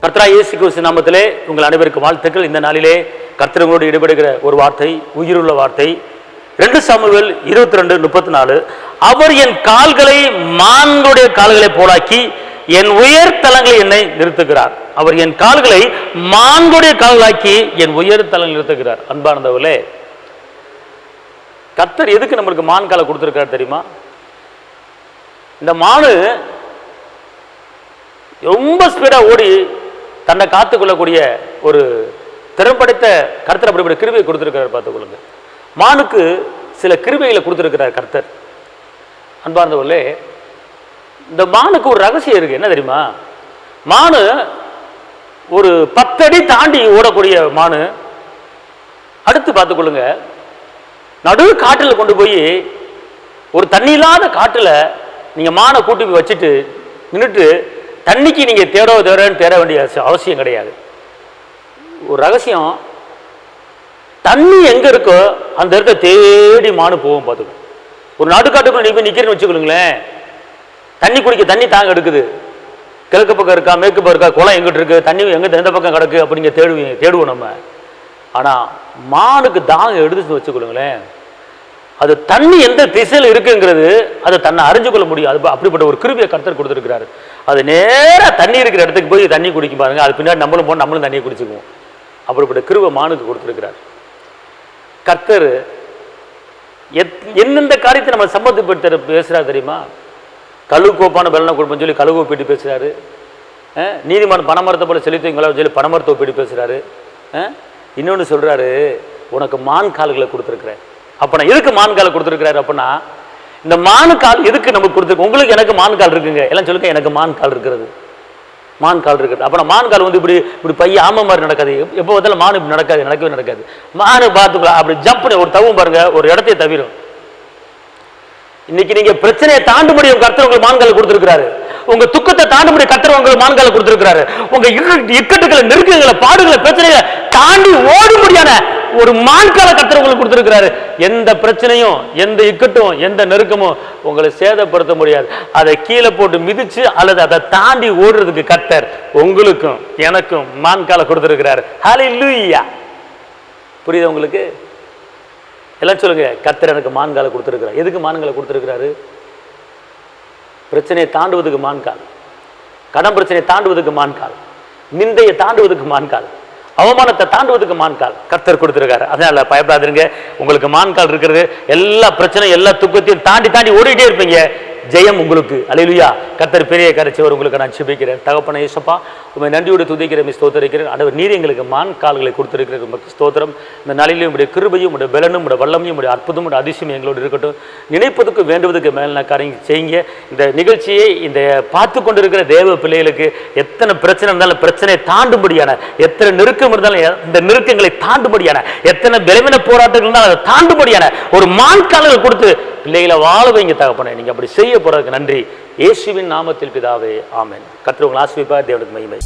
கர்த்தராகிய இயேசு கிறிஸ்து நாமத்திலே உங்கள் அனைவருக்கும் வாழ்த்துக்கள். இந்த நாளிலே கர்த்தர் உங்களோடு ஈடுபடுகிற ஒரு வார்த்தை, உயிருள்ள வார்த்தை. 2 சாமுவேல் 22:34. அவர் என் கால்களை மான்களுடைய கால்களை போலாக்கி என் உயர் தலங்களை என்னை நிறுத்துகிறார். அவர் என் கால்களை மான்களுடைய கால்களாக்கி என் உயர் தலங்களை நிறுத்துகிறார். அன்பானவர்களே, கர்த்தர் எதுக்கு நம்மளுக்கு மான் காலை கொடுத்திருக்கார் தெரியுமா? இந்த மானு ரொம்ப ஸ்பீடா ஓடி தன்னை காத்துக்கொள்ளக்கூடிய ஒரு திறம்படைத்த கர்த்தர் அப்படிப்பட்ட கிருபையை கொடுத்திருக்கிறார். பார்த்துக்கொள்ளுங்க. மானுக்கு சில கிருபைகளை கொடுத்திருக்கிறார் கர்த்தர். அன்பார்ந்தவர்களே, இந்த மானுக்கு ஒரு ரகசியம் இருக்கு. என்ன தெரியுமா? மானு ஒரு 10 அடி தாண்டி ஓடக்கூடிய மானு. அடுத்து பார்த்துக்கொள்ளுங்க, நடு காட்டில் கொண்டு போய் ஒரு தண்ணி இல்லாத காட்டுல நீங்க மானை கூட்டி போய் வச்சுட்டு நின்றுட்டு தண்ணிக்கு நீங்க தேட வேண்டிய அவசியம் கிடையாது. ஒரு ரகசியம், தண்ணி எங்க இருக்கோ அந்த இடத்த தேடி மானு போகும். பார்த்துக்கோ. ஒரு நடுக்காட்டுக்குள்ள நீ போய் நிக்கிறேன்னு வச்சுக்கொள்ளுங்களேன், தண்ணி குடிக்க தண்ணி தாங்க எடுக்குது, கிழக்கு பக்கம் இருக்கா மேற்கு பக்கம் இருக்கா, குளம் எங்கிட்டு இருக்கு, தண்ணி எங்க எந்த பக்கம் கிடக்கு அப்படிங்க தேடுவோம் நம்ம. ஆனா மானுக்கு தாகம் எடுத்துன்னு வச்சுக்கொள்ளுங்களேன், அது தண்ணி எந்த திசையில் இருக்குங்கிறது அதை தன்னை அறிஞ்சு கொள்ள முடியும். அது அப்படிப்பட்ட ஒரு கிருபையை கர்த்தர் கொடுத்துருக்கிறாரு. அது நேராக தண்ணி இருக்கிற இடத்துக்கு போய் தண்ணி குடிக்கும் பாருங்க, அது பின்னாடி நம்மளும் போய் நம்மளும் தண்ணியை குடிச்சுக்குவோம். அப்படிப்பட்ட கிருபை மானுக்கு கொடுத்துருக்கிறார் கர்த்தர். எந்தெந்த காரியத்தை நம்ம சம்மந்தப்படுத்த பேசுறாரு தெரியுமா? கழுகோப்பான வெள்ளனை கொடுப்போம்னு சொல்லி கழுகு ஒப்பிட்டு பேசுறாரு. நீதிமான் பணமரத்தை போல செலுத்துவீங்களா சொல்லி பணமரத்தை ஒப்பிட்டு பேசுறாரு. இன்னொன்று சொல்றாரு, உனக்கு மான் கால்களை கொடுத்துருக்கிறேன். அப்ப நான் எதுக்கு மான் கால் கொடுத்துருக்கிறாரு? அப்படின்னா இந்த மான் கால் எதுக்கு நமக்கு கொடுத்துருக்கு? உங்களுக்கு எனக்கு மான் கால் இருக்குங்க, எல்லாம் சொல்லுங்க, எனக்கு மான் கால் இருக்கிறது, மான் கால் இருக்கிறது. அப்ப மான் கால் வந்து இப்படி இப்படி பையன் ஆமை மாதிரி நடக்காது. எப்போ பார்த்தாலும் மான் இப்படி நடக்கவே நடக்காது. மானு பார்த்துக்கலாம், அப்படி ஜம்ப் ஒரு தவும் பாருங்க, ஒரு இடத்தையே தவிரும். இன்னைக்கு நீங்க பிரச்சனையை தாண்ட முடியும், கர்த்தர் உங்களுக்கு மான் கால் கொடுத்துருக்கிறாரு. உங்க துக்கத்தை தாண்ட முடியும், கர்த்தர் உங்களுக்கு மான் கால் கொடுத்துருக்கிறாரு. உங்க இக்கட்டுகளை, நெருக்கங்களை, பாடுகளை, பிரச்சனைகளை தாண்டி ஓடி முடியான ஒரு மான்கால கர்த்தர் உங்களுக்கு கொடுத்திருக்கிறாரு. எந்த பிரச்சனையும், எந்த இக்கட்டும், எந்த நெருக்கமும் உங்களை சேதப்படுத்த முடியாது. அதை கீழே போட்டு மிதிச்சு அல்லது அதை தாண்டி ஓடுறதுக்கு கர்த்தர் உங்களுக்கும் எனக்கும் மான்கால கொடுத்திருக்கிறாரு. ஹல்லேலூயா. புரியுது உங்களுக்கு? எல்லாம் சொல்லுங்க, கர்த்தர் எனக்கு மான்கால கொடுத்திருக்கிறார். எதுக்கு மான்கால கொடுத்திருக்கிறாரு? பிரச்சனையை தாண்டுவதுக்கு மான்கால், கடன் பிரச்சனையை தாண்டுவதுக்கு மான்கால், நிந்தையை தாண்டுவதுக்கு மான்கால், அவமானத்தை தாண்டுவதுக்கு மான்கால் கர்த்தர் கொடுத்திருக்காரு. அதனால பயப்படாதீங்க, உங்களுக்கு மான்கால் இருக்கிறது. எல்லா பிரச்சனையும் எல்லா துக்கத்தையும் தாண்டி தாண்டி ஓடிட்டே இருப்பீங்க. ஜெயம் உங்களுக்கு. அல்லேலூயா. கர்த்தர் பெரிய கரைச்சவர் உங்களுக்கு நான் ஜெபிக்கிறேன். தகப்பனே இயேசுப்பா, உம்மை நன்றியோடு துதிக்கிறேன், ஸ்தோத்திரிக்கிறேன். ஆண்டவர், நீர் எங்களுக்கு மான் கால்களை கொடுத்திருக்கிற உமக்கு ஸ்தோத்திரம். இந்த நாளிலே உடைய கிருபையும் உடைய பலனும் உடைய வல்லமையும் உடைய அற்புதமும் உடைய அதிசயம் எங்களோடு இருக்கட்டும். நினைப்பதுக்கு வேண்டுவதற்கு மேலான காரியம் செய்யுங்க. இந்த நிகழ்ச்சியை இந்த பார்த்து கொண்டிருக்கிற தேவ பிள்ளைகளுக்கு எத்தனை பிரச்சனை இருந்தாலும் பிரச்சனையை தாண்டும்படியான, எத்தனை நெருக்கம் இருந்தாலும் இந்த நெருக்கங்களை தாண்டும்படியான, எத்தனை பலவீன போராட்டங்கள் இருந்தாலும் அதை தாண்டும்படியான ஒரு மான் கால்கள் கொடுத்து பிள்ளைகளை வாழ வைங்க தகப்பனே. நீங்க அப்படி செய்ய போறதுக்கு நன்றி. இயேசுவின் நாமத்தில் பிதாவே, ஆமென். கர்த்தர் உங்களை ஆசீர்வதிப்பார். தேவனுக்கு மகிமை.